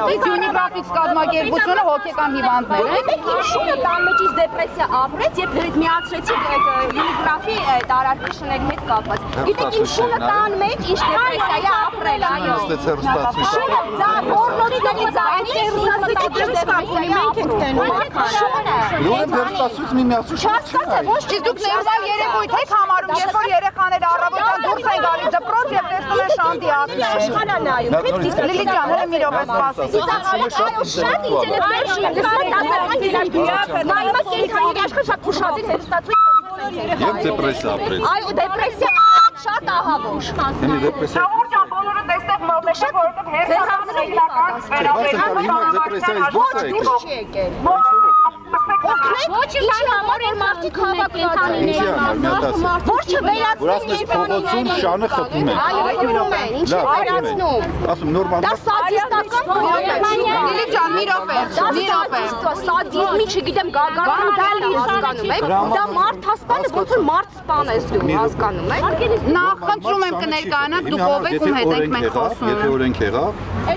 Իսկ Unigрафիքս կազմակերպությունը հոգեկան հիվանդներ են։ Շունը տան մեջից դեպրեսիա ապրեց եւ միացրեցի Unigрафի տարածաշների հետ կապված։ Գիտեք ինչ շունը տան մեջ ինչ դեպրեսիա է ապրել, այո։ Շունը դա օրնոցների ձայնի հերոսացիայի մենք ենք տենում։ Ուրեմն հերոստացույց մի միացու Չհասկացա, ոչ ճիշտ դուք ներվալ երեկույթ եք համարում, երբ որ երեխաները առավոտյան դուրս են գալիս դպրոց եւ տեսնում են շանդիակներ։ Աշխարհը նայում։ Լիլի ջան, հələ մի րոպե սպասի։ Այո, շատ ինտելեկտուալ շուն, նայում կենթանի աշխարհ շատ ուշադիր հերոստացույց։ Եվ դեպրեսիա ապրեց։ Այո, դեպրեսիա շատ ահավոր։ Հիմա դեպրեսիա։ Բոլորը տեսեք մոտեցեք, որովհետեւ հերթականն է իրական Ոչ լավ համար էր մարդիկ հավաքնականիների Ոչ չվերացնեն փողոցում շանը խփում են։ Այո, խփում են, ինչ վերացնում։ Ասում նորմալ։ Դա սադիստական Լիլի ջան, մի րոպե, մի րոպե։ Սադիզմի, չգիտեմ, գագարան հասկանում եք։ Դա մարդ հասպանը ոնց որ մարդ սպան ես դու հասկանում եք։ Նախ խնդրում եմ կներկայանաք, դուք ով եք ում հետ եք մենք խոսում։ Եթե օրենք եղավ,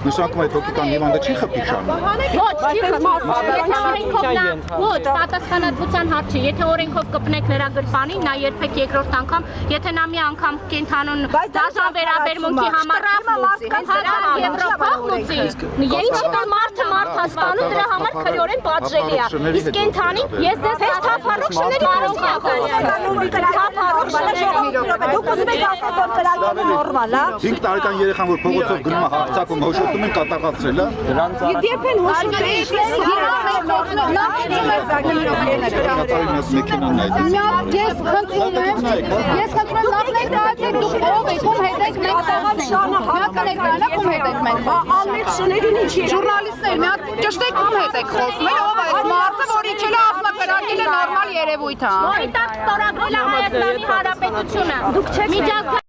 նշանակում է հոգեկան հիվանդը չի խփի շանը։ Ոչ, պատասխանատվության հարց չի։ Եթե օրենքով կպնեք նրա գրպանին, նա երբեք երկրորդ անգամ, եթե նա մի անգամ կենթանուն դաժան վերաբերմունքի համար Եվրոպա լուծի։ Եթե մարդը մարդ հասկանում դրա համար քրեորեն պատժելի է։ Իսկ կենթանի ես դες թափառող շների կարող եմ Դուք ուզում եք ասել, որ կրակը նորմալ է։ 5 տարեկան երեխան որ փողոցով գնում է հարձակում, հոշոտում են կատաղացրել, հա։ Երբ են հոշոտում Ես խնդրում եմ լավ ներկայացեք դուք ով եք ում հետ եք մենք խոսենք։ Կներկայանաք ում հետ եք մենք անմեղ շներին ինչի Ժուրնալիստներ, մի հատ ճշտեք ում հետ եք խոսում, ով է այս մարդը, որ իջել է ասում է կրակել է նորմալ երևույթ է։ Որի տակ ստորագրել է Հայաստանի Հանրապետությունը։ Դուք չեք